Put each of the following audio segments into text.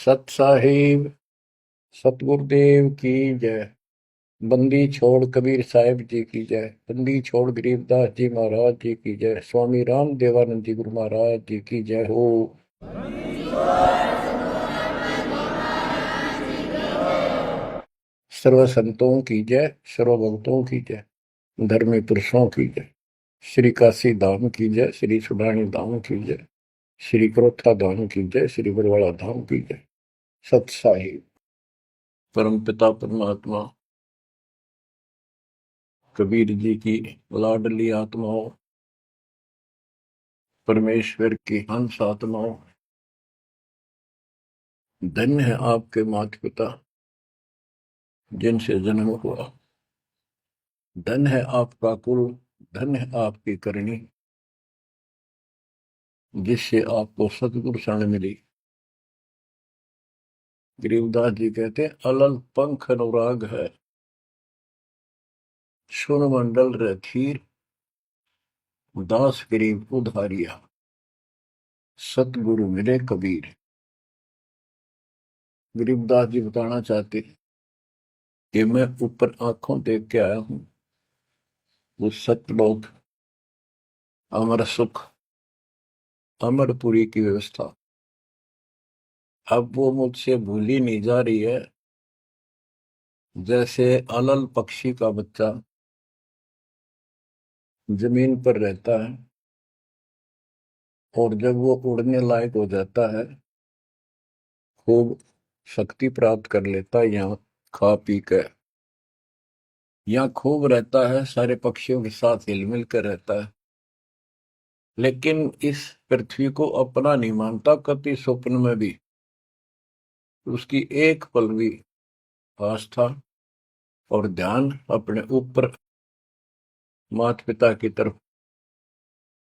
सत साहिब सतगुरुदेव की जय। बंदी छोड़ कबीर साहिब जी की जय। बंदी छोड़ गरीबदास जी महाराज जी की जय। स्वामी राम देवानंद जी गुरु महाराज जी की जय हो। सर्व संतों की जय, सर्व भक्तों की जय, धर्मी पुरुषों की जय। श्री काशी धाम की जय, श्री सुडानी धाम की जय, श्री क्रोथा धाम की जय, श्री बरवाड़ा धाम की जय। सत साहिब परम पिता परमात्मा कबीर जी की लाडली आत्माओं, परमेश्वर की हंस आत्माओं, धन्य है आपके माता पिता जिनसे जन्म हुआ। धन्य है आपका कुल, धन्य है आपकी करनी जिससे आपको सतगुरु शरण मिली। गरीबदास जी कहते हैं, अलल पंख अनुराग है, सुन मंडल रथीर, दास गरीब उधारिया, सतगुरु मिले कबीर। गरीबदास जी बताना चाहते कि मैं ऊपर आंखों देख के आया हूं वो सतलोक, अमर सुख, अमरपुरी की व्यवस्था। अब वो मुझसे भूली नहीं जा रही है। जैसे अलल पक्षी का बच्चा जमीन पर रहता है और जब वो उड़ने लायक हो जाता है, खूब शक्ति प्राप्त कर लेता है, यहाँ खा पी कर यहाँ खूब रहता है, सारे पक्षियों के साथ हिल मिल कर रहता है, लेकिन इस पृथ्वी को अपना नहीं मानता। कति स्वप्न में भी उसकी एक पल भी आस्था और ध्यान अपने ऊपर माता पिता की तरफ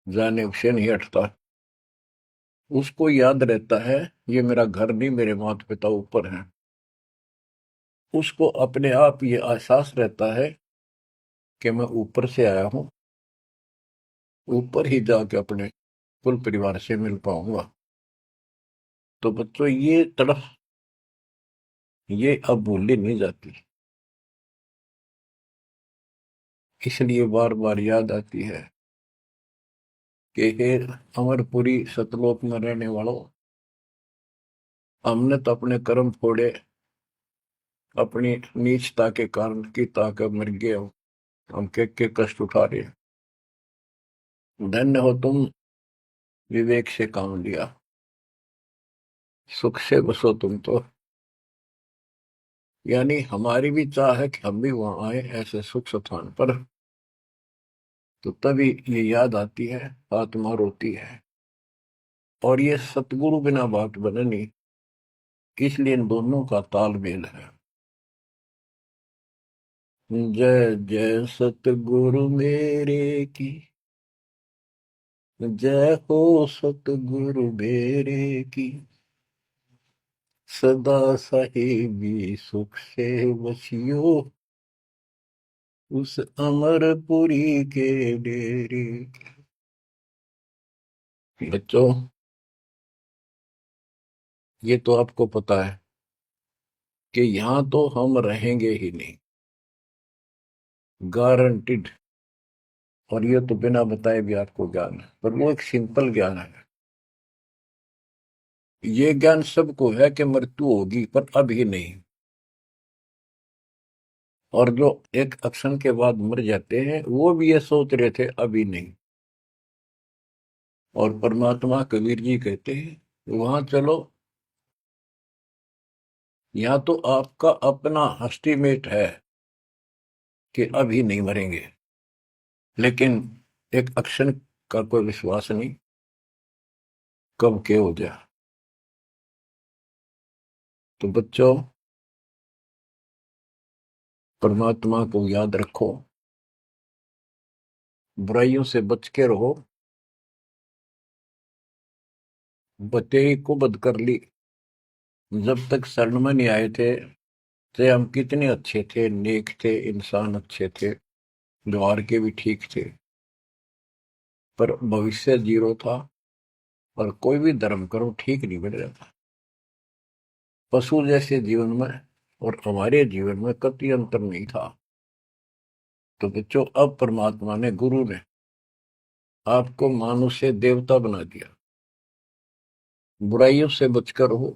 जाने से नहीं हटता। उसको याद रहता है ये मेरा घर नहीं, मेरे माता पिता ऊपर हैं। उसको अपने आप ये एहसास रहता है कि मैं ऊपर से आया हूं, ऊपर ही जाके अपने कुल परिवार से मिल पाऊंगा। तो बच्चों ये तड़फ ये अब भूली नहीं जाती, इसलिए बार बार याद आती है कि हे अमरपुरी सतलोक में रहने वालों, हमने तो अपने कर्म फोड़े, अपनी नीचता के कारण की ताकत मर गए हो, हम के कष्ट उठा रहे हैं। धन्य हो तुम, विवेक से काम लिया, सुख से बसो तुम तो। यानी हमारी भी चाह है कि हम भी वहां आए ऐसे सुख स्थान पर। तो तभी ये याद आती है, आत्मा रोती है। और ये सतगुरु बिना बात बननी, इसलिए इन दोनों का तालमेल है। जय जय सतगुरु मेरे की, जय हो सतगुरु मेरे की, सदा साहिबी सुख से बसियो, उस अमरपुरी के डेरे की। बच्चों ये तो आपको पता है कि यहां तो हम रहेंगे ही नहीं, गारंटीड। और ये तो बिना बताए भी आपको ज्ञान है, पर वो एक सिंपल ज्ञान है। ये ज्ञान सबको है कि मृत्यु होगी, पर अभी नहीं। और जो एक क्षण के बाद मर जाते हैं वो भी ये सोच रहे थे अभी नहीं। और परमात्मा कबीर जी कहते हैं वहां चलो, यहाँ तो आपका अपना एस्टीमेट है कि अभी नहीं मरेंगे, लेकिन एक क्षण का कोई विश्वास नहीं कब के हो जाए। तो बच्चों परमात्मा को याद रखो, बुराइयों से बच के रहो। बतेई को बद कर ली, जब तक शरण में नहीं आए थे तो हम कितने अच्छे थे, नेक थे, इंसान अच्छे थे, व्यवहार के भी ठीक थे, पर भविष्य जीरो था। और कोई भी धर्म करो ठीक नहीं बन रहा था। पशु जैसे जीवन में और हमारे जीवन में कतई अंतर नहीं था। तो बच्चों, अब परमात्मा ने, गुरु ने आपको मानुष से देवता बना दिया। बुराइयों से बचकर हो,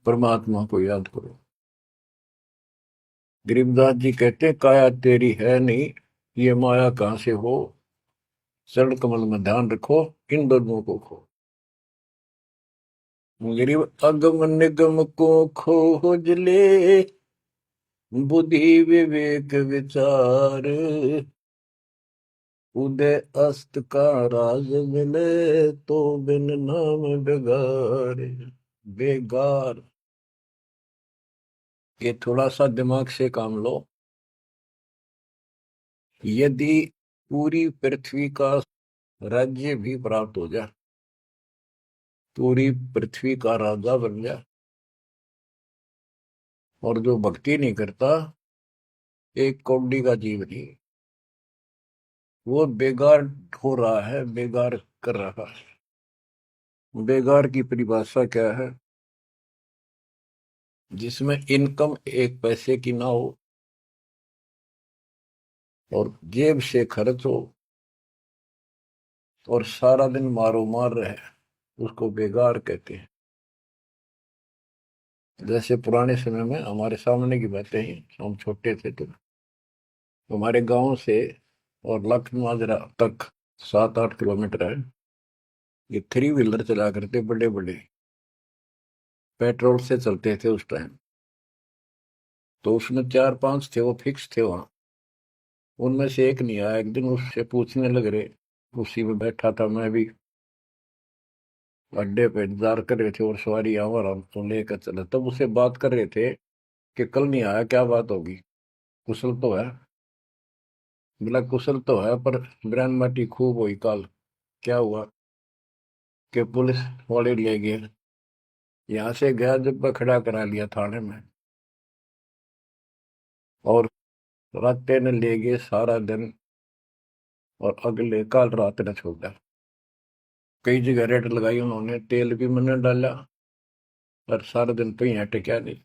परमात्मा को याद करो। गरीबदास जी कहते हैं, काया तेरी है नहीं, ये माया कहां से हो, चरण कमल में ध्यान रखो, इन दोनों को खो। गरीब अगम निगम को खोज ले, बुद्धि विवेक विचार, उदय अस्त का राज मिले, तो बिन नाम बेगार। बेगार, ये थोड़ा सा दिमाग से काम लो। यदि पूरी पृथ्वी का राज्य भी प्राप्त हो जाए, पूरी पृथ्वी का राजा बन जाए, और जो भक्ति नहीं करता, एक कौड़ी का जीव नहीं, वो बेगार हो रहा है, बेगार कर रहा है। बेगार की परिभाषा क्या है? जिसमें इनकम एक पैसे की ना हो और जेब से खर्च हो और सारा दिन मारो मार रहे, उसको बेगार कहते हैं। जैसे पुराने समय में, हमारे सामने की बातें ही, हम छोटे थे तो हमारे गांव से और लखनऊ तक 7-8 किलोमीटर है। ये थ्री व्हीलर चला करते, बड़े बड़े, पेट्रोल से चलते थे उस टाइम। तो उसमें 4-5 थे, वो फिक्स थे वहां। उनमें से एक नहीं आया। एक दिन उससे पूछने लग रहे, उसी में बैठा था मैं भी, अड्डे पे इंतजार कर रहे थे और सवारी आवर हम तो लेकर चले, तब उससे बात कर रहे थे कि कल नहीं आया, क्या बात होगी, कुशल तो है? बोला कुशल तो है, पर ब्रांड माटी खूब हुई कल। क्या हुआ? कि पुलिस वाले ले गए, यहाँ से गया जब खड़ा करा लिया थाने में, और रात ने ले गए सारा दिन, और अगले कल रात ने छोड़ा। कई जगह रेड लगाई उन्होंने, तेल भी मैंने डाला, और सारा दिन कहीं हटे क्या नहीं।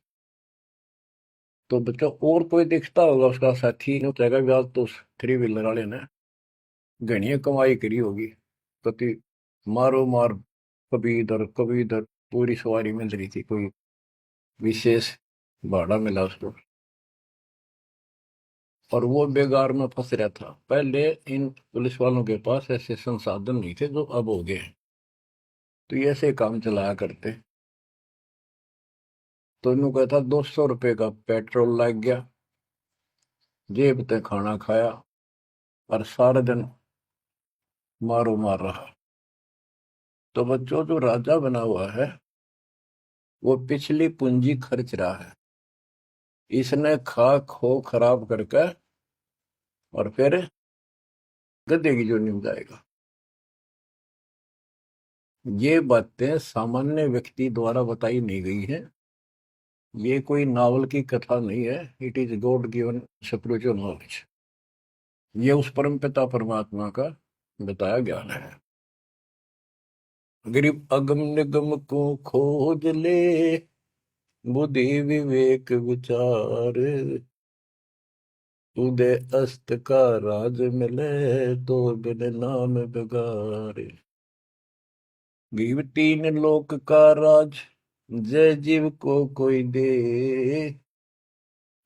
तो बच्चों, और कोई दिखता होगा उसका साथी, नहीं चाहेगा भी आज तो उस थ्री व्हीलर वाले ने घनी कमाई करी होगी, कति मारो मार, कभी इधर, पूरी सवारी मिल रही थी, कोई विशेष भाड़ा मिला उसको, और वो बेगार में फंस रहा था। पहले इन पुलिस वालों के पास ऐसे संसाधन नहीं थे जो अब हो गए हैं, तो ये ऐसे काम चलाया करते। तो इन्हों कहता 200 रुपये का पेट्रोल लग गया, जेब ते खाना खाया, और सारा दिन मारो मार रहा। तो बच्चों, जो राजा बना हुआ है, वो पिछली पूंजी खर्च रहा है। इसने खा खो खराब करके और फिर गधे की जोनी में जाएगा। ये बातें सामान्य व्यक्ति द्वारा बताई नहीं गई है, ये कोई नावल की कथा नहीं है। It is God given spiritual knowledge. ये उस परम पिता परमात्मा का बताया ज्ञान है। गरीब अगम निगम को खोज ले, बुद्धि विवेक विचार, उदय अस्त का राज मिले, तो बिन नाम बेगार। गरीब तीन लोक का राज, जय जीव को कोई दे,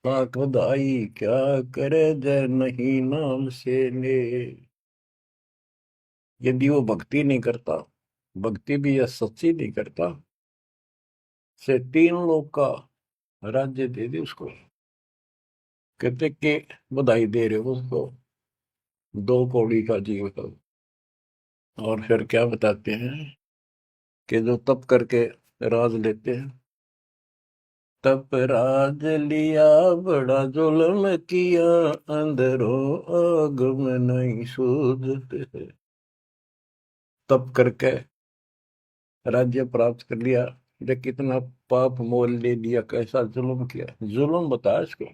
लाख बधाई क्या करे, जय नहीं नाम से ले। यदि वो भक्ति नहीं करता, भक्ति भी या सच्ची नहीं करता, से 3 लोग का राज्य दे दे उसको। कहते कि बधाई दे रहे हो उसको, 2 कौड़ी का जीव का। और फिर क्या बताते हैं कि जो तप करके राज लेते हैं, तप राज लिया बड़ा जुल्म किया, अंदरो आगम नहीं सूझते। तप करके राज्य प्राप्त कर लिया, ये कितना पाप मोल ले लिया, कैसा जुल्म किया। जुल्म बताया इसको,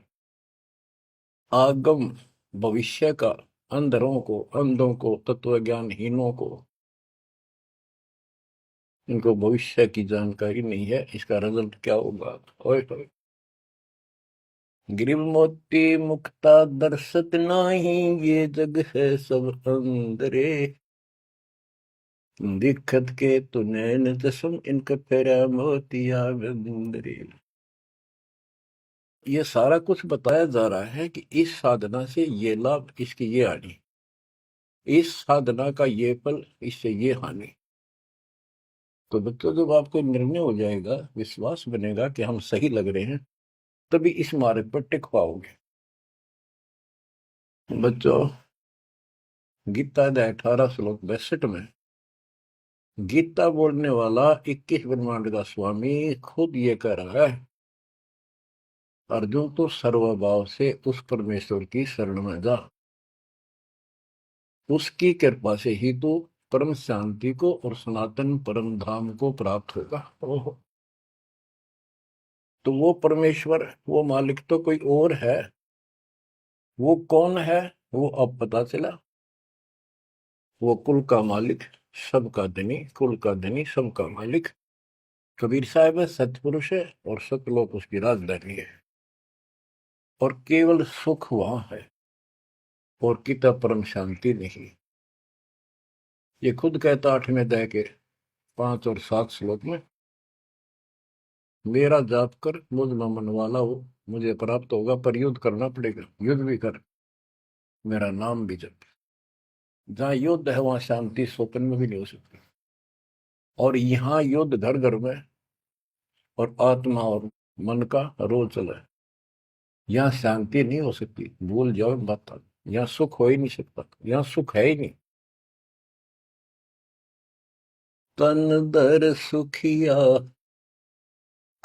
आगम भविष्य का, अंधरों को, अंधों को, तत्व ज्ञानहीनों को इनको भविष्य की जानकारी नहीं है, इसका रिजल्ट क्या होगा। ओए होए। गिरिव मोती मुक्ता दर्शत नाही, ये जग है सब अंदरे। दिक्कत के तु नैन जसम, इनका फेरा मोतिया बिंदरे। ये सारा कुछ बताया जा रहा है कि इस साधना से ये लाभ, इसकी ये हानि, इस साधना का ये फल, इससे ये हानि। तो बच्चों, जब आपको निर्णय हो जाएगा, विश्वास बनेगा कि हम सही लग रहे हैं, तभी इस मार्ग पर टिक पाओगे। बच्चों, गीता अध्याय 18 श्लोक 62 में गीता बोलने वाला 21 ब्रह्मांड का स्वामी खुद ये कह रहा है, अर्जुन तो सर्वभाव से उस परमेश्वर की शरण में जा, उसकी कृपा से ही तो परम शांति को और सनातन परम धाम को प्राप्त होगा। ओहो। तो वो परमेश्वर, वो मालिक तो कोई और है। वो कौन है? वो अब पता चला। वो कुल का मालिक, सबका धनी, कुल का धनी, सबका मालिक कबीर साहब है, सतपुरुष है, और सतलोक उसकी राजधानी है। और केवल सुख वहां है, और किता परम शांति नहीं। ये खुद कहता 8वें अध्याय के 5 और 7 श्लोक में, मेरा जाप कर, मुझ में मन वाला हो, मुझे प्राप्त होगा। पर युद्ध करना पड़ेगा, युद्ध भी कर, मेरा नाम भी जप। जहां युद्ध है वहां शांति स्वप्न में भी नहीं हो सकती। और यहाँ युद्ध घर घर में, और आत्मा और मन का रोल चला है। यहाँ शांति नहीं हो सकती, भूल जाओ मत। यहाँ सुख हो ही नहीं सकता, यहाँ सुख है ही नहीं। तन दर सुखिया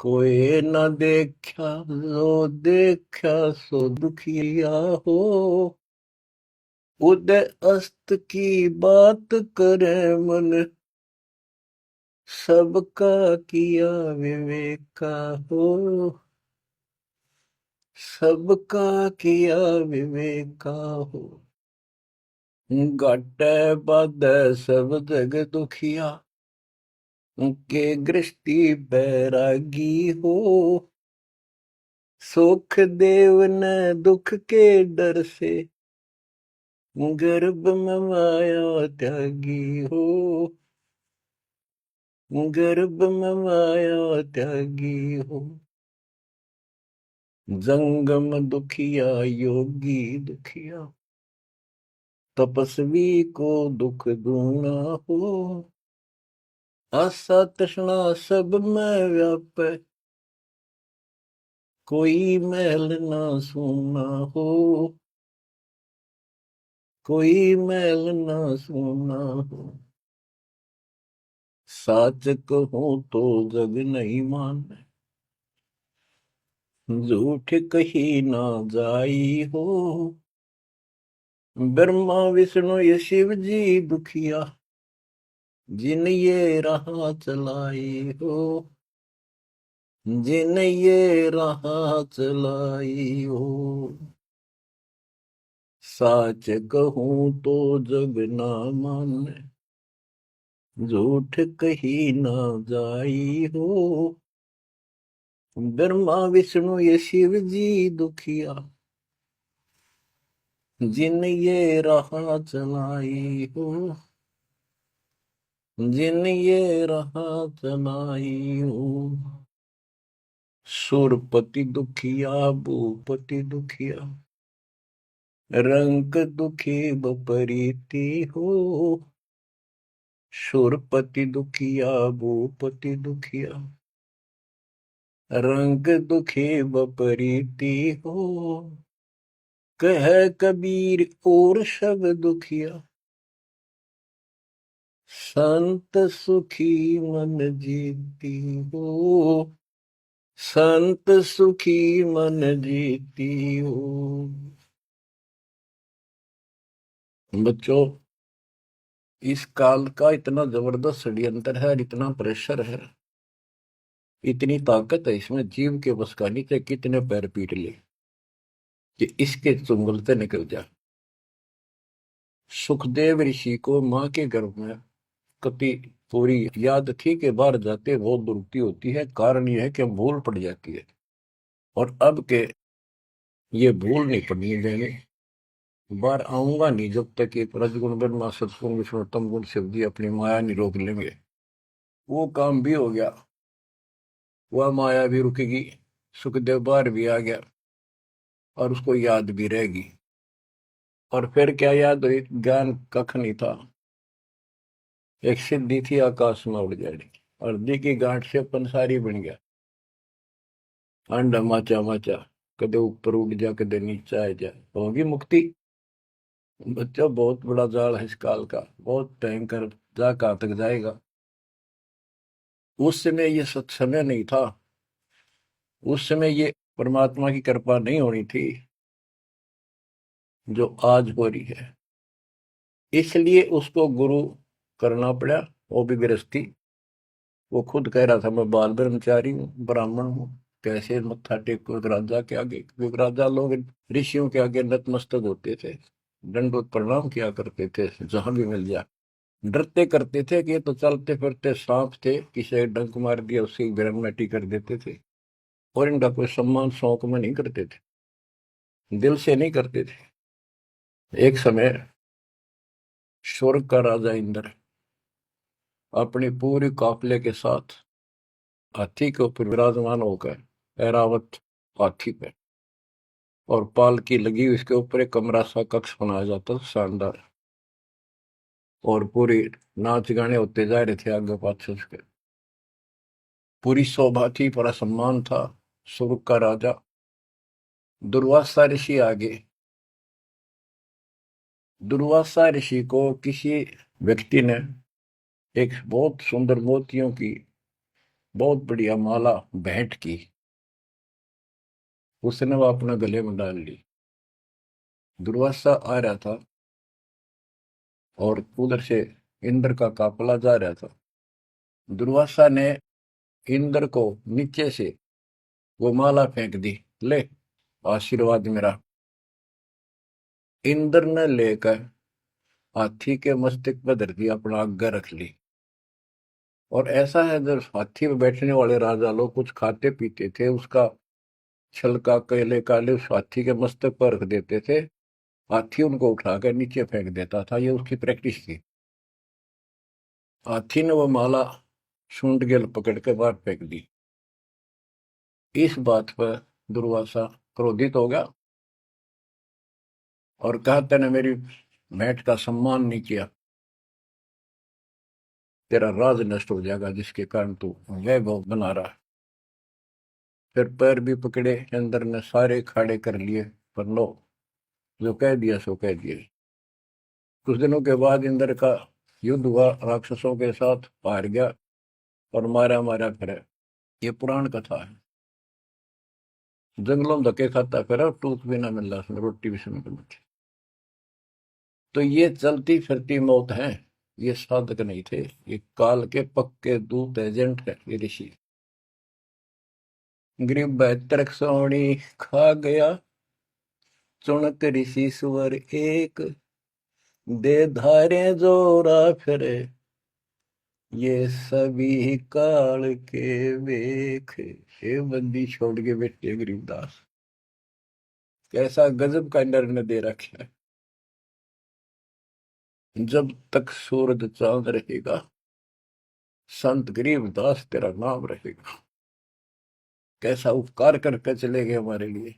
कोई न देखा, जो देखा सो दुखिया हो। उदय अस्त की बात करे मन, सबका किया विवेका हो। सबका किया विवेका हो। घट बद सब जग दुखिया, के गृष्टि बैरागी हो। सुख देव न दुख के डर से, गर्भ में माया त्यागी हो। गर्भ में माया त्यागी हो। जंगम दुखिया योगी दुखिया, तपस्वी को दुख दूना हो। आशा तृष्णा सब में व्यापे, कोई महल ना सूना हो। कोई महल ना सूना हो। साच कहूं तो जग नहीं माने, झूठ कही ना जाई हो। ब्रह्मा विष्णु ये शिव जी दुखिया, जिन ये राह चलाई हो। जिन ये राह चलाई हो। साच कहूं तो जग ना माने, झूठ कही ना जाई हो। ब्रह्मा विष्णु ये शिव जी दुखिया, जिन ये राह चलाई हो। जिन ये राह चलाई हो। सुरपति दुखिया भूपति दुखिया, रंग दुखी बपरीति हो। सुरपति दुखिया भूपति दुखिया, रंग दुखी बपरीति हो। कह कबीर और सब दुखिया, संत सुखी मन जीती हो। संत सुखी मन जीती हो। बच्चों, इस काल का इतना जबरदस्त षड्यंत्र है, इतना प्रेशर है, इतनी ताकत है इसमें, जीव के बस का नहीं, चाहे कितने पैर पीट ले कि इसके चुंगल से निकल जाए। सुखदेव ऋषि को मां के गर्भ में कति पूरी याद थी कि बाहर जाते बहुत दुरुक्ति होती है। कारण यह है कि भूल पड़ जाती है, और अब के ये भूल नहीं पड़नी देंगे। बाहर आऊंगा नहीं जब तक ये रजगुण ब्रह्मा सत्गुण विष्णु तम गुण शिव जी अपनी माया नहीं रोक लेंगे। वो काम भी हो गया, वह माया भी रुकेगी, सुखदेव बाहर भी आ गया और उसको याद भी रहेगी। और फिर क्या याद हुई? ज्ञान कख नहीं था, एक सिद्धि थी आकाश में उड़ जाने की, और दी की गांठ से पंसारी बन गया। अंडा माचा माचा, कदे ऊपर उड़ जा कदे नीचे आ जा, होगी मुक्ति। बच्चा बहुत बड़ा जाल है इस काल का, बहुत भयंकर, जा कहां तक जाएगा। उस समय ये सत्समय नहीं था, उस समय ये परमात्मा की कृपा नहीं होनी थी जो आज हो रही है। इसलिए उसको गुरु करना पड़ा, वो भी गृहस्थी। वो खुद कह रहा था मैं बाल ब्रह्मचारी हूँ, ब्राह्मण हूँ, कैसे मत्था टेको राजा के आगे, क्योंकि राजा लोग ऋषियों के आगे नतमस्तक होते थे, दंडवत प्रणाम किया करते थे जहां भी मिल जाए। डरते करते थे कि ये तो चलते फिरते सांप थे, किसी डंक मार दिया उसकी ग्रेविटी कर देते थे। और इनका कोई सम्मान शौक में नहीं करते थे, दिल से नहीं करते थे। एक समय स्वर्ग का राजा इंद्र अपनी पूरी काफिले के साथ हाथी के ऊपर विराजमान होकर, ऐरावत हाथी पे, और पालकी लगी हुई, इसके ऊपर एक कमरा सा कक्ष बनाया जाता था शानदार, और पूरी नाच गाने होते जा रहे थे आगे पाछे उसके। पूरी शोभा थी, पूरा सम्मान था। स्वर्ग का राजा दुर्वासा ऋषि आगे। दुर्वासा ऋषि को किसी व्यक्ति ने एक बहुत सुंदर मोतियों की बहुत बढ़िया माला भेंट की, उसने वो अपने गले में डाल ली। दुर्वासा आ रहा था और उधर से इंद्र का काफला जा रहा था। दुर्वासा ने इंद्र को नीचे से वो माला फेंक दी, ले आशीर्वाद मेरा। इंद्र ने लेकर हाथी के मस्तक पर धर दी, अपना आज्ञा रख ली। और ऐसा है, जब हाथी में बैठने वाले राजा लोग कुछ खाते पीते थे, उसका छलका केले काले उस हाथी के मस्तक पर रख देते थे, हाथी उनको उठाकर नीचे फेंक देता था। ये उसकी प्रैक्टिस थी। हाथी ने वो माला सूंड के पकड़ के बाहर फेंक दी। इस बात पर दुर्वासा क्रोधित हो गया और कहा, तूने मेरी भेंट का सम्मान नहीं किया, तेरा राज नष्ट हो जाएगा जिसके कारण तू वैभव बना रहा। फिर पैर भी पकड़े, अंदर ने सारे खड़े कर लिए, पर लो, जो कह दिया सो कह दिया। कुछ दिनों के बाद इंद्र का युद्ध हुआ, राक्षसों के साथ हार गया और मारा मारा फिरे। ये पुराण कथा है। जंगलों में धक्के खाता फिरा, टूक भी ना मिल रहा, रोटी भी समय पर। तो ये चलती फिरती मौत है, ये साधक नहीं थे, ये काल के पक्के दूत एजेंट है ये ऋषि। गरीब बहत्तर सोनी खा गया, चुनक ऋषि सुवर एक, दे धारे जोरा फिरे, ये सभी काल के वेख। ये बंदी छोड़ के बैठे गरीबदास, कैसा गजब का निर्णय दे रखा है। जब तक सूरज चांद रहेगा, संत गरीबदास तेरा नाम रहेगा। कैसा उपकार करके चले गए हमारे लिए,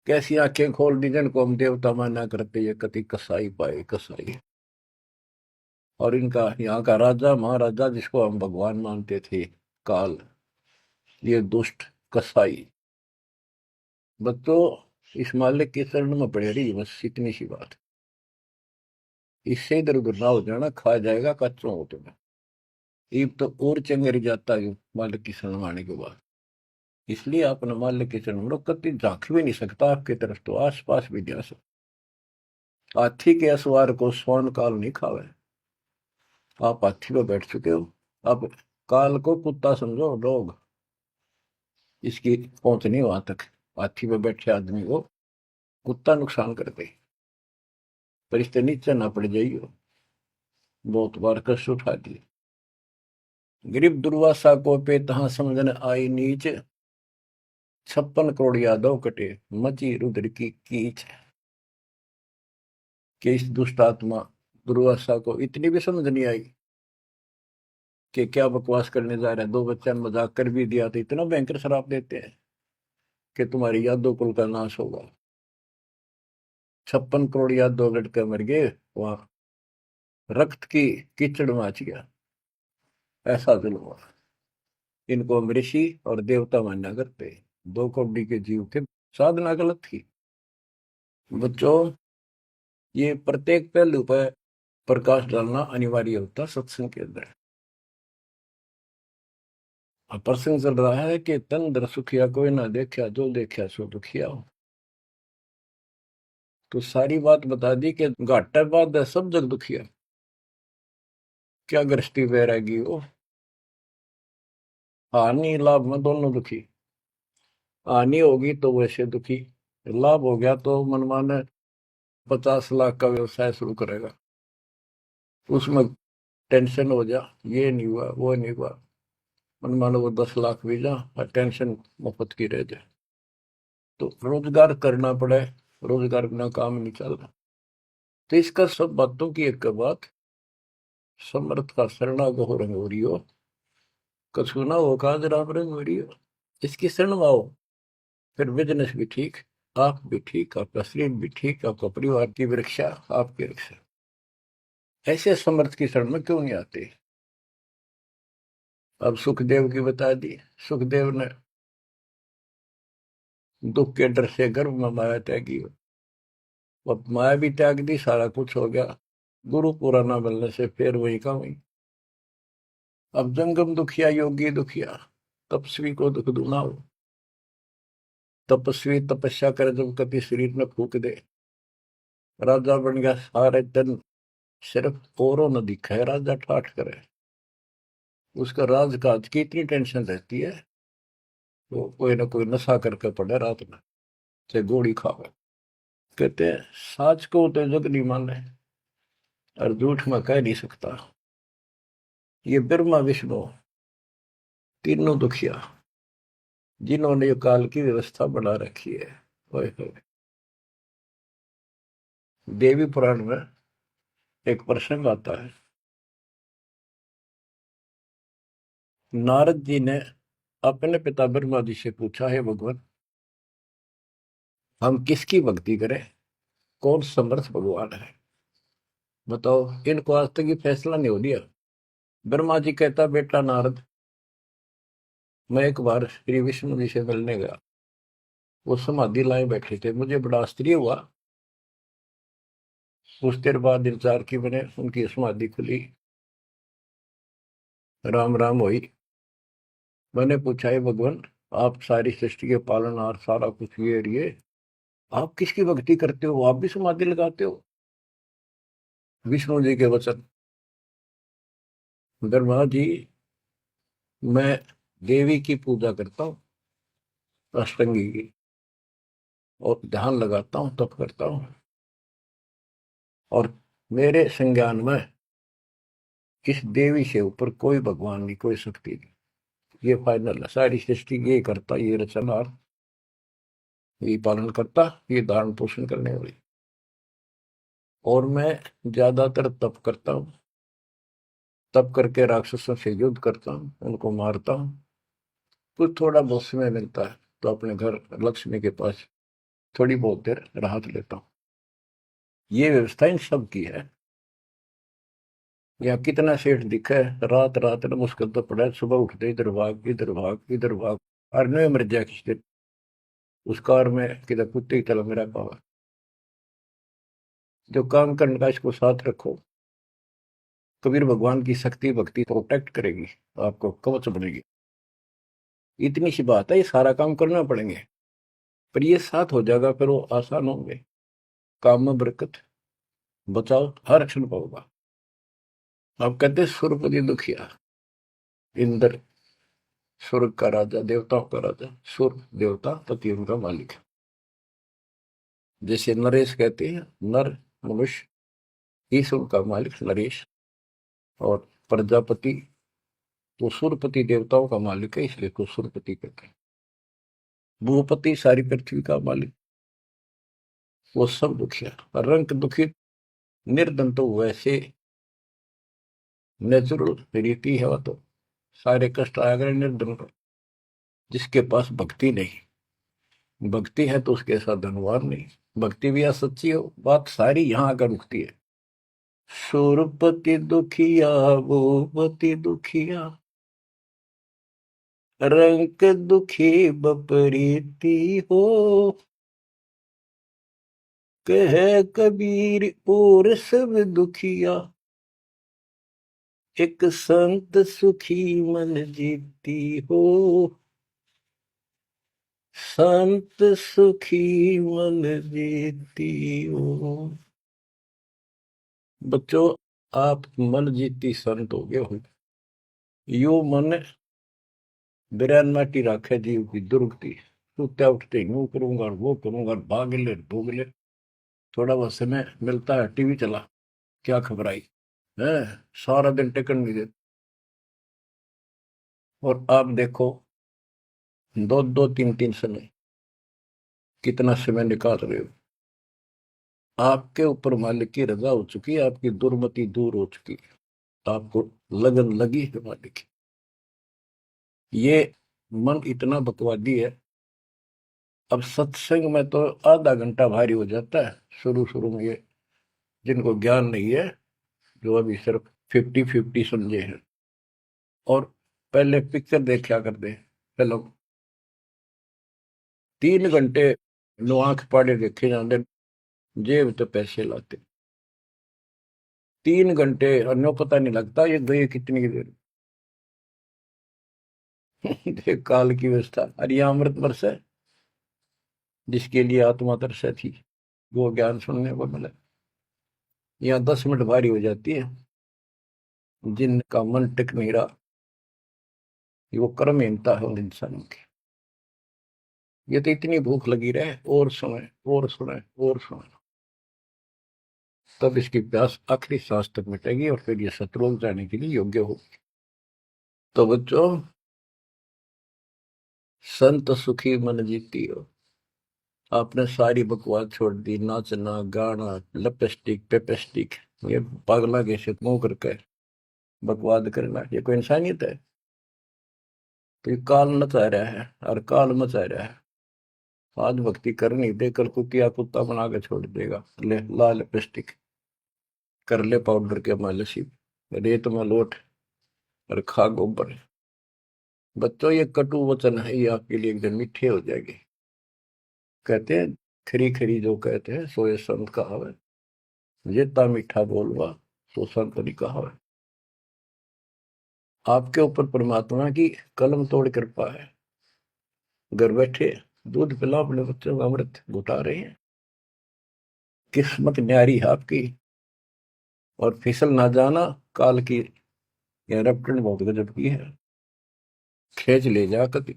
कैसी आंखें खोल दी जिनको हम देवता माना करते, ये कति कसाई पाए कसाई। और इनका यहाँ का राजा महाराजा जिसको हम भगवान मानते थे, काल, ये दुष्ट कसाई। बच्चों इस मालिक के चरण में पड़े रही, बस इतनी सी बात। इससे इधर उधर ना हो जाना, खा जाएगा कच्चों हो तुम्हें। ईब तो और चंगेरी जाता है मालिक की शरण आने के बाद। इसलिए अपने मालिक के चरण में कति झांक भी नहीं सकता आपकी तरफ, तो आस पास भी जा सकता। हाथी के असवार को स्वर्ण काल नहीं खावे। आप हाथी पर बैठ चुके हो, अब काल को कुत्ता समझो, लोग इसकी पहुंच नहीं वहां तक। हाथी पर बैठे आदमी को कुत्ता नुकसान करते, पर इससे नीचे ना पड़ जाइयो। बहुत बार कष्ट उठा दिए। गरीब दुर्वासा को पे तहां समझन आई नीच, 56 करोड़ यादव कटे मची रुद्र की कीच। कि इस दुष्ट आत्मा दुर्वासा को इतनी भी समझ नहीं आई कि क्या बकवास करने जा रहे हैं। 2 बच्चा ने मजाक कर भी दिया तो इतना भयंकर शराप देते हैं कि तुम्हारी यादव कुल का नाश होगा। 56 करोड़ यादव लड़के मर गए, वहां रक्त की कीचड़ मच गया। ऐसा जुल्म हुआ। इनको हम ऋषि और देवता मान्या करते। 2 कौड़ी के जीव के साधना गलत थी। बच्चों, ये प्रत्येक पहलू पर प्रकाश डालना अनिवार्य होता सत्संग के अंदर। अब प्रसंग चल रहा है कि तन दर सुखिया कोई ना देखा, जो देखा सो दुखिया हो। तो सारी बात बता दी कि घाटा बाद सब जग दुखिया। क्या गृहस्थी वैरागी हो, हानि लाभ में दोनों दुखी। हानि होगी तो वैसे दुखी, लाभ हो गया तो मनमाने 50 लाख का व्यवसाय शुरू करेगा, उसमें टेंशन हो जा, ये नहीं हुआ वो नहीं हुआ। मनमाने वो 10 लाख भी जा और टेंशन मुफ्त की रह जाए। तो रोजगार करना पड़े, रोजगार बिना काम नहीं चल रहा। तो इसका सब बातों की एक बात, समर्थ का शरणागत हो रंग हो रही हो, कछु ना हो काज राम रंग हो रही हो। इसकी शरण में आओ, फिर बिजनेस भी ठीक, आप भी ठीक, आपका शरीर भी ठीक, आपका परिवार की रक्षा, आपकी रक्षा। ऐसे समर्थ की शरण में क्यों नहीं आते। अब सुखदेव की बता दी। सुखदेव ने दुख के डर से गर्भ में माया त्यागी, अब माया भी त्याग दी, सारा कुछ हो गया। गुरु पूरा ना मिलने से फिर वही का वही। अब जंगम दुखिया योगी दुखिया, तपस्वी को दुख दूना हो। तपस्वी तपस्या करे जब कभी शरीर में फूक दे, राजा बन गया सारे दिन, सिर्फ औरों न दिखे राजा ठाठ करे। उसका राजकाज की इतनी टेंशन रहती है, तो कोई ना कोई नशा करके पड़े रात में, से गोली खावे। कहते हैं साच को तो जग नहीं माने और झूठ में कह नहीं सकता। ये ब्रह्मा विष्णु तीनों दुखिया, जिन्होंने ये काल की व्यवस्था बना रखी है। ओए होए। देवी पुराण में एक प्रसंग आता है। नारद जी ने अपने पिता ब्रह्मा जी से पूछा, है भगवान, हम किसकी भक्ति करें, कौन समर्थ भगवान है, बताओ। इनको आज तक ये फैसला नहीं हो दिया। ब्रह्मा जी कहता, बेटा नारद, मैं एक बार श्री विष्णु जी से मिलने गया। वो समाधि लाए बैठे थे, मुझे बड़ा आश्चर्य हुआ। कुछ देर बाद इंतजार की मैंने, उनकी समाधि खुली, राम राम हुई। मैंने पूछा, है भगवान, आप सारी सृष्टि के पालनहार, सारा कुछ ये आप किसकी भक्ति करते हो, आप भी समाधि लगाते हो। विष्णु जी के वचन, ब्रह्मा जी, मैं देवी की पूजा करता हूँ, अष्टंगी की, और ध्यान लगाता हूँ, तप करता हूँ, और मेरे संज्ञान में इस देवी से ऊपर कोई भगवान नहीं, कोई शक्ति नहीं। ये फाइनल है, सारी सृष्टि ये करता, ये रचनहार, ये पालन करता, ये धारण पोषण करने वाली। और मैं ज्यादातर तप करता हूँ, तप करके राक्षसों से युद्ध करता हूँ, उनको मारता हूँ। कुछ थोड़ा बहुत समय मिलता है तो अपने घर लक्ष्मी के पास थोड़ी बहुत देर राहत लेता हूँ। ये व्यवस्था इन सब की है। यहाँ कितना सेठ दिखा है, रात रात में मुश्किल तो पड़ा है, सुबह उठते इधर भाग इधर भाग इधर भाग, और नहीं मर जाए किसी दिन उस कार में किधर कुत्ते की तरह मेरा पावा। जो काम करने का इसको साथ रखो, कबीर भगवान की शक्ति भक्ति प्रोटेक्ट करेगी, आपको कवच बनेगी। इतनी सी बात है, ये सारा काम करना पड़ेंगे, पर ये साथ हो जाएगा, फिर वो आसान होंगे। काम में बरकत, बचाओ हर क्षण पाओगा। आप कहते सुरपति दुखिया, इंद्र स्वर्ग का राजा, देवताओं का राजा, सुर देवता पति उनका मालिक। जैसे नरेश कहते हैं, नर मनुष्य, ईश उनका मालिक नरेश। और प्रजापति तो सुरपति देवताओं का मालिक है, इसलिए तो सुरपति कहते हैं। भूपति सारी पृथ्वी का मालिक, वो सब दुखिया। रंग दुखी निर्धन तो वैसे नेचुरल रीति है, वो तो सारे कष्ट आ गए निर्धन को। जिसके पास भक्ति नहीं, भक्ति है तो उसके साथ धनवान नहीं, भक्ति भी असच्ची हो, बात सारी यहां आकर रुकती है। सुरपति दुखिया वो पति दुखिया, रंग दुखी बपरीती हो, कह कबीर और सब दुखिया, एक संत सुखी मन जीती हो, संत सुखी मन जीती हो। बच्चों, आप मन जीती संत हो गए हो। यो मन बिरान माटी राखे जीव की दुर्गति, सुत्या उठते यूं करूंगा और वो करूंगा, भाग ले भूग ले, थोड़ा बहुत समय मिलता है टीवी चला, क्या खबर आई है, सारा दिन टिकट नहीं देते। और आप देखो, दो दो तीन तीन समय कितना समय निकाल रहे हो। आपके ऊपर मालिक की रजा हो चुकी है, आपकी दुर्मति दूर हो चुकी है, आपको लगन लगी है मालिक की। ये मन इतना बकवादी है। अब सत्संग में तो आधा घंटा भारी हो जाता है शुरू शुरू में, ये जिनको ज्ञान नहीं है, जो अभी सिर्फ 50-50 समझे हैं। और पहले पिक्चर देखा करते चलो, 3 घंटे लो आंख पाड़े देखे जाते, जेब तो पैसे लाते, 3 घंटे अन्यों पता नहीं लगता ये गए कितनी देर। देख काल की व्यवस्था। अरे ये अमृत वर्ष है, जिसके लिए आत्मा तरस थी, वो ज्ञान सुनने को मिला। यहाँ 10 मिनट भारी हो जाती है, जिनका मन टिक नहीं रहा, वो कर्महीनता है उन इंसानों की। ये तो इतनी भूख लगी रहे, और सुने और सुने और सुने, तब इसकी प्यास आखिरी सांस तक मिटेगी और फिर ये शत्रुओं जाने के लिए योग्य होगी। तो बच्चों, संत सुखी मन जीती हो। आपने सारी बकवास छोड़ दी, नाचना गाना लिपस्टिक पेपेस्टिक, ये पागला कैसे मुंह करके बकवाद करना, ये कोई इंसानियत है? तो ये काल नचा रहा है और काल मचा रहा है। आज भक्ति करनी दे, कल कुतिया कुत्ता बना के छोड़ देगा। ले ला लिपस्टिक, कर ले पाउडर के मालिश, रेत में लोट और खा गोबर। बच्चों, ये कटु वचन है, ये आपके लिए एक दिन मीठे हो जाएंगे। कहते हैं खरी खरी जो कहते हैं सो ये संत कहावे, जेता मीठा बोलवा सो संत नहीं कहावे। आपके ऊपर परमात्मा की कलम तोड़ कृपा है। घर बैठे दूध पिलाओ अपने बच्चों को, अमृत घुटा रहे हैं। किस्मत न्यारी है आपकी। और फिसल ना जाना, काल की यह रपटन बहुत गजब की है, खींच ले जा कभी,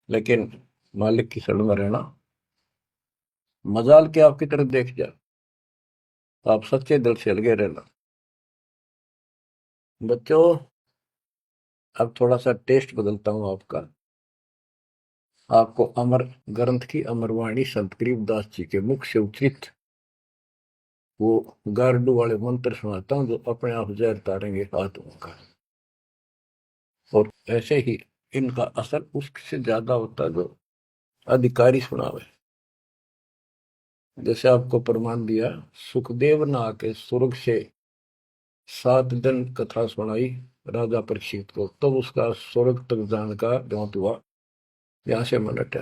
लेकिन मालिक की शरण में रहना। मजाल के आपकी तरफ देख जा, आप सच्चे दिल से लगे रहना। बच्चों, अब थोड़ा सा टेस्ट बदलता हूं आपका। आपको अमर ग्रंथ की अमरवाणी संत गरीबदास जी के मुख से उच्चरित वो गारडू वाले मंत्र सुनाता हूं, जो अपने आप जहर तारेंगे आत्मा का। और ऐसे ही इनका असर उससे ज्यादा होता है जो अधिकारी सुनावे। जैसे आपको प्रमाण दिया, सुखदेव ने आके स्वर्ग से 7 दिन कथा सुनाई राजा परीक्षित को, तब उसका स्वर्ग तक जाने का द्योत हुआ, यहां से मन हटा।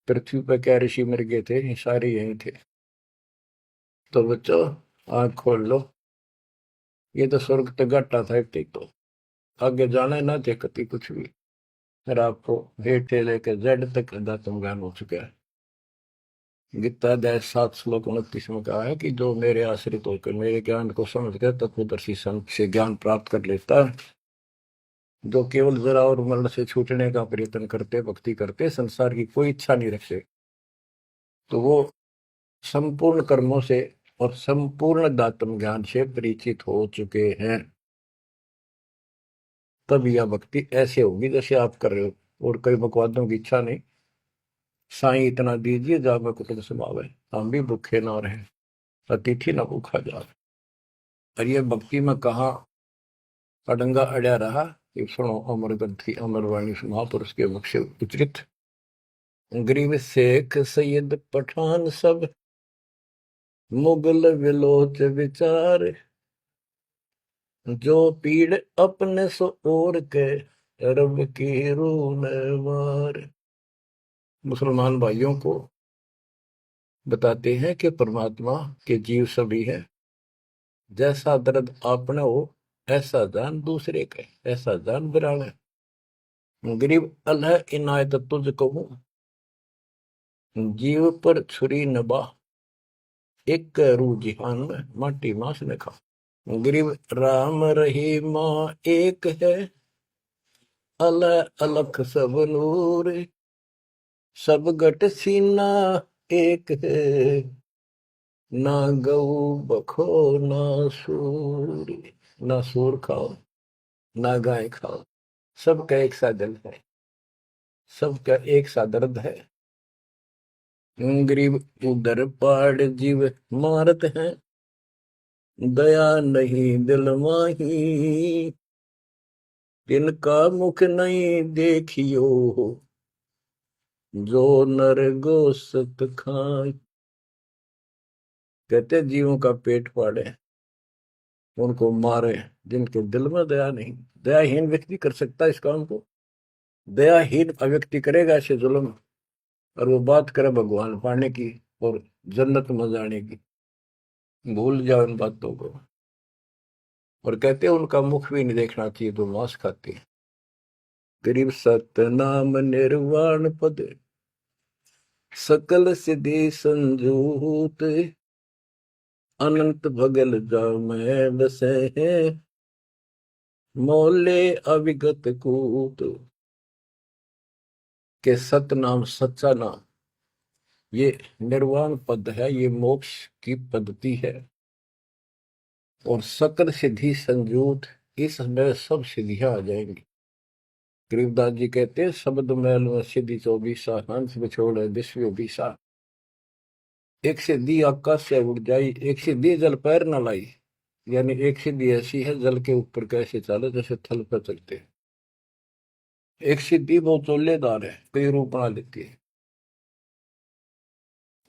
पृथ्वी पर क्या ऋषि मर गए थे, ये सारे यही थे। तो बच्चों, आंख खोल लो, ये तो स्वर्ग तक घाटा था एक तो, आगे जाना है ना देखती कुछ भी। फिर आपको हेठ से लेकर जेड तक अध्यात्म ज्ञान हो चुका है। गीता अध्याय 7 श्लोक 29 में कहा है कि जो मेरे आश्रित होकर मेरे ज्ञान को समझ कर तत्वदर्शी संत से ज्ञान प्राप्त कर लेता है, जो केवल जरा और मरण से छूटने का प्रयत्न करते, भक्ति करते, संसार की कोई इच्छा नहीं रखते, तो वो संपूर्ण कर्मों से और संपूर्ण दातम ज्ञान से परिचित हो चुके हैं, तब यह भक्ति ऐसे होगी जैसे आप कर रहे हो। और कई बकवादों की इच्छा नहीं, साईं इतना दीजिए जावे कुटुंब समावे, हम भी भूखे ना रहे, अतिथि न भूखा जावे। और ये भक्ति में कहा अडंगा अड़या रहा कि सुनो अमर ग्रंथी अमरवाणी महापुरुष के मुख से उच्चरित। गरीब शेख सैयद पठान सब मुगल विलोच विचार, जो पीड़ अपने सो और के रब की रून मार। मुसलमान भाइयों को बताते हैं कि परमात्मा के जीव सभी है, जैसा दर्द आपने हो ऐसा जान दूसरे के, ऐसा जान बिराने। गरीब अल्लाह इनायत तुझ कहूं, जीव पर छुरी नबा, एक रू जिहान में माटी मांस ने खा। गरीब राम रहीमा एक है, अल्लाह अलख सब नूर, सब गट सीना एक है, ना गऊ बखो ना सूर। ना सूर खाओ ना गाय खाओ, सबका एक सा दिल है, सबका एक सा दर्द है। गरीब उधर पाड़ जीव मारत हैं, दया नहीं दिल माही, इनका मुख नहीं देखियो, जो नर गोसत खाए। कहते जीवों का पेट फाड़े, उनको मारे, जिनके दिल में दया नहीं। दयाहीन व्यक्ति कर सकता है इस काम को। दयाहीन व्यक्ति करेगा ऐसे जुल्म, और वो बात करे भगवान पाने की और जन्नत में जाने की, भूल जाओ इन बातों को। और कहते हैं उनका मुख भी नहीं देखना चाहिए तो मांस खाते हैं। गरीब सतनाम निर्वाण पद, सकल सिद्धि संजूत, अनंत भगल जामै बसे हैं, मोले अविगत कूत। के सतनाम सच्चा नाम ये निर्वाण पद है, ये मोक्ष की पद्धति है। और सकल सिद्धि संजूत, इसमें सब सिद्धियां आ जाएंगी। गरीबदास जी कहते हैं शब्द मैल में सिद्धि 24, हंस बिछोड़ विश्व 20। एक सिद्धि आकाश से उड़ जाई, एक सिद्धि जल पैर न लाई। यानी एक सिद्धि ऐसी है जल के ऊपर कैसे चले जैसे थल पर चलते हैं। एक सिद्धि बहुत चोलेदार है, कई रूप बना लेती है।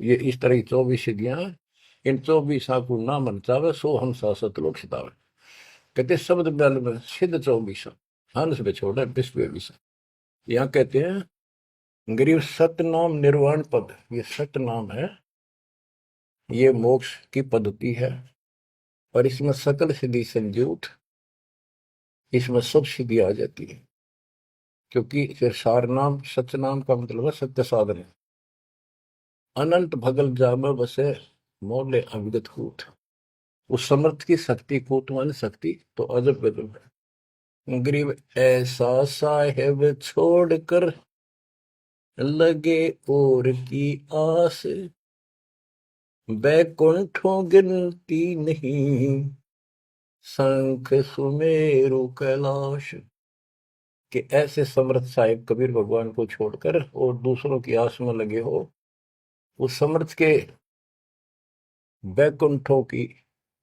ये इस तरह की 24 सिद्धियां हैं। इन 24 को ना मन चावे सो हम सतलोक सितावे। कहते शब्द बल में सिद्ध 24, हंस बिछोड़े विश्व 20। यहाँ कहते हैं गरीब सतनाम निर्वाण पद, ये सतनाम है, ये मोक्ष की पद्धति है। और इसमें सकल सिद्धि संजूत, इसमें सब सिद्धि आ जाती है। क्योंकि फिर सारनाम सतनाम का मतलब है सत्य साधन। अनंत भगल जाम बसे मोले अविगत कूट। उस समर्थ की शक्ति कूट मान शक्ति तो अजब गजब है। गरीब ऐसा साहेब छोड़कर लगे और की आस, बैकुंठों गिनती नहीं, शंख सुमेरु कैलाश। कि ऐसे समर्थ साहिब कबीर भगवान को छोड़कर और दूसरों की आस में लगे हो, उस समर्थ के बैकुंठों की,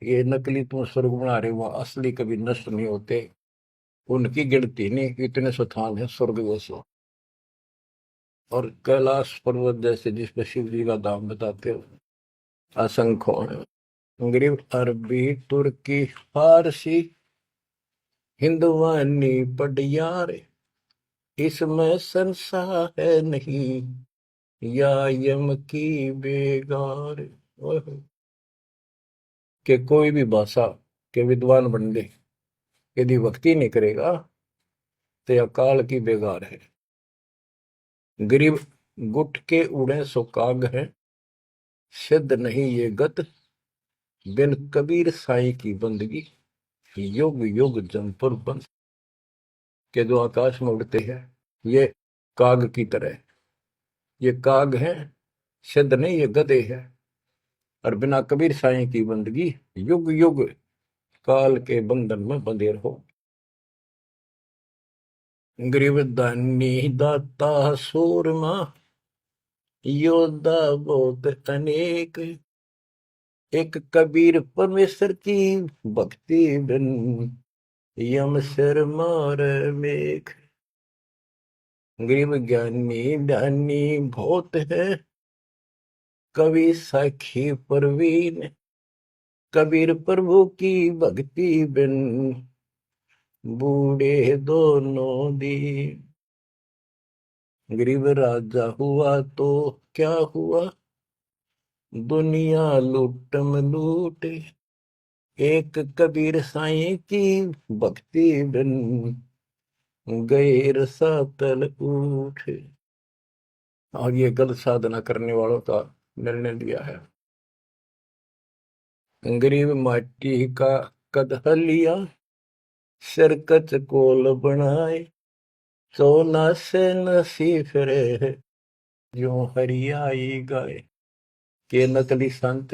ये नकली तुम स्वर्ग बना रहे हो, असली कभी नष्ट नहीं होते, उनकी गिनती नहीं, इतने स्थान है स्वर्ग जैसे। और कैलाश पर्वत जैसे जिसपे शिव जी का धाम बताते हो असंख्य है। गरीब अरबी तुर्की फारसी हिंदवानी पटियार, इसमें संशय है नहीं, या यम की बेगार। कि कोई भी भाषा के विद्वान बंदे यदि भक्ति नहीं करेगा तो यह काल की बेगार है। गरीब गुट के उड़े सो काग है, सिद्ध नहीं ये गत, बिन कबीर साई की बंदगी, युग युग जमपुर बंद। के जो आकाश में उड़ते हैं ये काग की तरह, ये काग है, सिद्ध नहीं ये गधे है। और बिना कबीर साईं की बंदगी युग युग काल के बंधन में बंधे रहो। गरीब दानी दाता सूरमा योद्धा बहुत अनेक, एक कबीर परमेश्वर की भक्ति बिन यम सिर मार मेघ। गरीब ज्ञानी ध्यानी बहुत है, कवि साखी परवीन, कबीर प्रभु की भक्ति बिन बूढ़े दोनों दीन। गरीब राजा हुआ तो क्या हुआ, दुनिया लूटम लूटे, एक कबीर साईं की भक्ति बिन गए रसातल उठे। और ये गलत साधना करने वालों का निर्णय लिया है। गरीब माटी का कदह लिया, सिरकत कोल बनाए, सोना से नसी फिरे जो हरियाई गाए। के नकली संत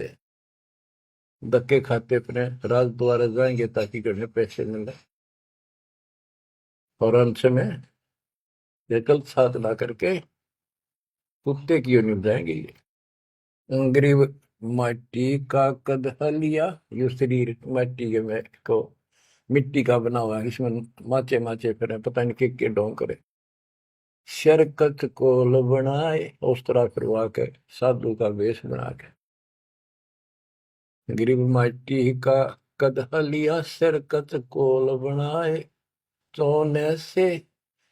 धक्के खाते अपने राज द्वारा जाएंगे ताकि घर पैसे मिले, और अंत में ये गलत साधना करके कुत्ते की ओर जाएंगे। गरीब माटी का कदह लिया, यो शरीर माटी के में को मिट्टी का बना हुआ है, इसमें माचे माचे फिर पता नहीं के ढोंग करे। शरकत कोल बनाए, उस तरह फिरवा के साधु का वेश बना के। गरीब माटी का कदह लिया, शरकत कोल बनाए, सोने से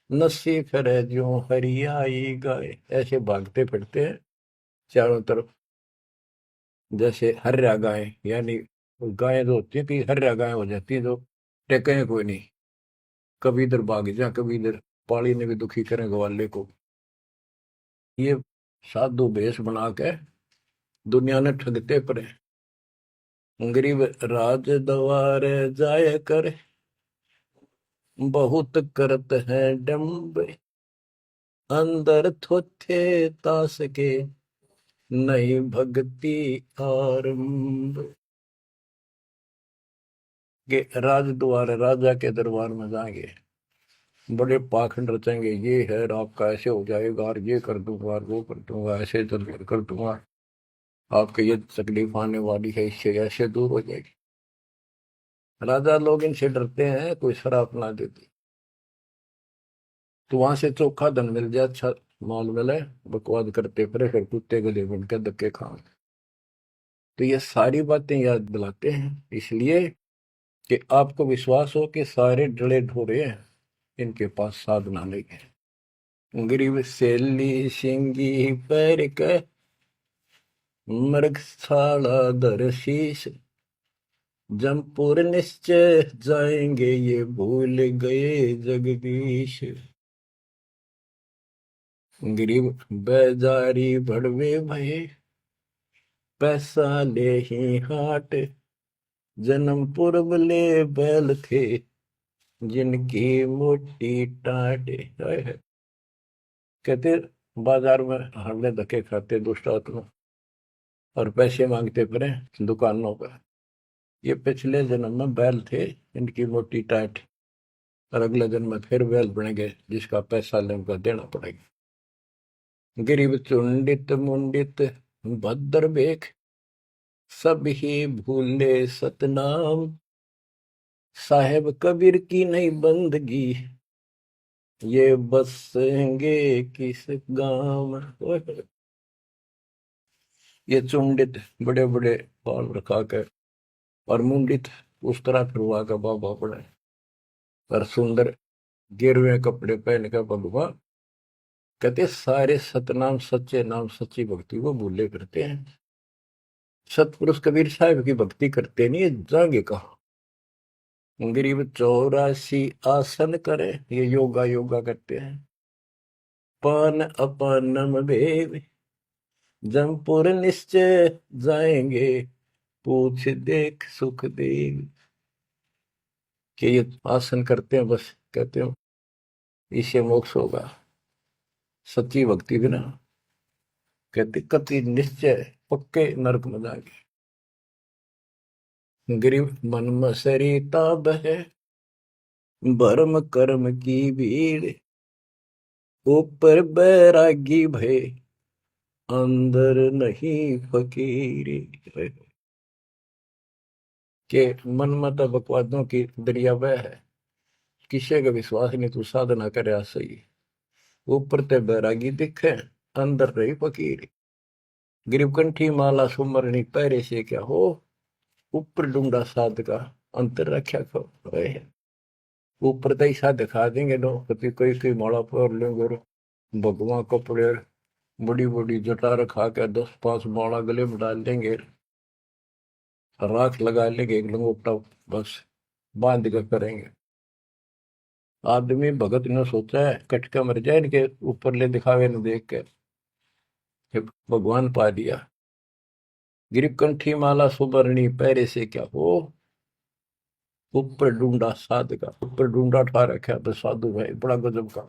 नसी फिरे जो हरियाई गाय। ऐसे भागते फिरते हैं चारों तरफ, जैसे हर्या गाय, यानी गायें जो होती है कि हर्या गाय हो जाती है जो टेके कोई नहीं, कभी इधर भाग जा कभी इधर, पाली ने भी दुखी करें ग्वाले को। ये साधु भेष बना के दुनिया ने ठगते पड़े। गरीब राज द्वारे जाय कर, बहुत करत है डम्ब, अंदर थोथे तास के नहीं भक्ति आरंभ। के राज द्वार, राजा के दरबार में जाएंगे, बड़े पाखंड रचेंगे, ये है आपका ऐसे हो जाएगा, और ये कर दूंगा और वो कर दूंगा, ऐसे जल्दी कर दूंगा, आपके ये तकलीफ आने वाली है, इससे ऐसे दूर हो जाएगी। राजा लोग इनसे डरते हैं, कोई शराब ना देती तो वहां से चोखा धन मिल जाए, अच्छा माल मिले, बकवाद करते फिर कुत्ते गले बन के धक्के खाओ। तो ये सारी बातें याद दिलाते हैं इसलिए कि आपको विश्वास हो कि सारे डले ढोरे हैं, इनके पास साधना नहीं है। गरीब सेली सिंगी पैर के, मृग छाला धर शीश, जमपुर निश्चय जाएंगे ये भूल गए जगदीश। गरीब बेजारी भड़वे भये, पैसा ले ही हाट, जन्म पूर्व ले बैल थे जिनकी मोटी टाट। कहते बाजार में हमने धक्के खाते दुष्ट आत्मा और पैसे मांगते फिरे दुकानों पर, ये पिछले जन्म में बैल थे इनकी मोटी टाट, और अगले जन्म में फिर बैल बनेंगे जिसका पैसा उनका देना पड़ेगा। गरीब चुंडित मुंडित भद्र बेख, सब ही भूले सतनाम, साहेब कबीर की नहीं बंदगी, ये बसेंगे किस गांव। ये चुंडित बड़े बड़े बाल रखा कर और मुंडित उस तरह फिरवा का बाबा पड़े, और सुंदर गिरवे कपड़े पहन कर भगवा, कहते सारे सतनाम सच्चे नाम सच्ची भक्ति को भूले करते हैं। सतपुरुष कबीर साहब की भक्ति करते नहीं, जाएंगे कहा। गरीब 84 आसन करे, ये योगा योगा करते हैं। पान अपानम भेव, जमपुर निश्चय जाएंगे, पूछ देख सुख देव। कि ये आसन करते हैं, बस कहते हो इससे मोक्ष होगा, सच्ची भक्ति बिना कहते कति निश्चय पक्के नरक में जाएंगे। गरीब मन मसरी ताब है, भरम कर्म की भीड़, ऊपर बैरागी भय, अंदर नहीं फकीरी। के मन मत बकवादों की दरिया वह है, किसे का विश्वास नहीं तू साधना करे सही, ऊपर ते बैरागी दिखे, अंदर रही फकीरी। गिरीब कंठी माला सुमरनी पैरे से क्या हो, ऊपर डूंडा साध का, अंतर रक्षा खो। ऊपर तो ऐसा दिखा देंगे लोग, कभी कोई कोई माला पर लेंगे और भगवान कपड़े बड़ी बड़ी जटा रखा के 10-5 माला गले में डाल देंगे, राख लगा लेंगे एक लंगोटा, बस बांध कर करेंगे। आदमी भगत ने सोचा है कटका मर जाए इनके ऊपर ले दिखावे न देख के, भगवान पा दिया। गिरीब कंठी माला सुबरनी पैरे से क्या हो, ऊपर डूंडा साध का, ऊपर डूंडा ठा रखा बस साधु भाई बड़ा गजब का,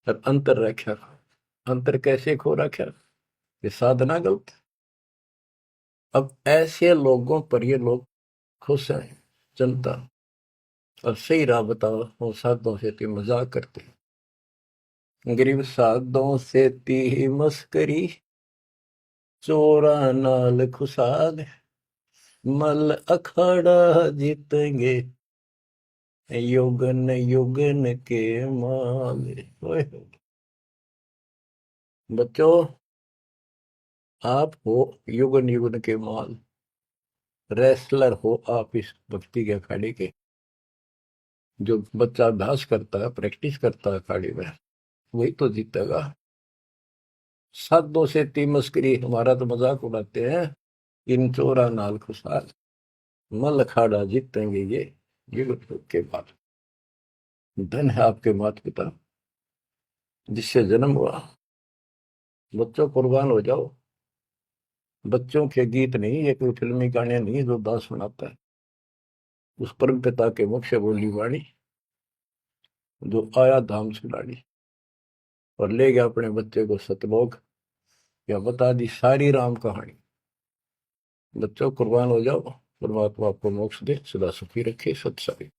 और अंतर रखा। अंतर कैसे खो रखा, ये साधना गलत। अब ऐसे लोगों पर ये लोग खुश हैं जनता, और सही राह बताओ वो साधुओं से ती मजाक करते। गरीब साधुओं से ती मस्करी, चोरा नाल खुशाल, मल अखाड़ा जीतेंगे, युगन युगन के माल। बच्चों आप हो युगन युगन के माल, रेसलर हो आप इस भक्ति के अखाड़े के। जो बच्चा अभ्यास करता है, प्रैक्टिस करता है अखाड़े में, वही तो जीतेगा। साधुओं से ती मस्करी, हमारा तो मजाक उड़ाते हैं, इन चोरा नाल खुशाल, मल अखाड़ा जीतेंगे ये युग के बाद। धन है आपके माता पिता जिससे जन्म हुआ। बच्चों कुर्बान हो जाओ। बच्चों के गीत नहीं, ये कोई फिल्मी गाने नहीं जो दास सुनाता है। उस परम पिता के मुख से बोली वाणी, जो आया धाम से लाड़ी और ले गया अपने बच्चे को सतलोक, या बता दी सारी राम कहानी। बच्चों कुर्बान हो जाओ, परमात्मा आपको मोक्ष दे, सदा सुखी रखे। सत्संग।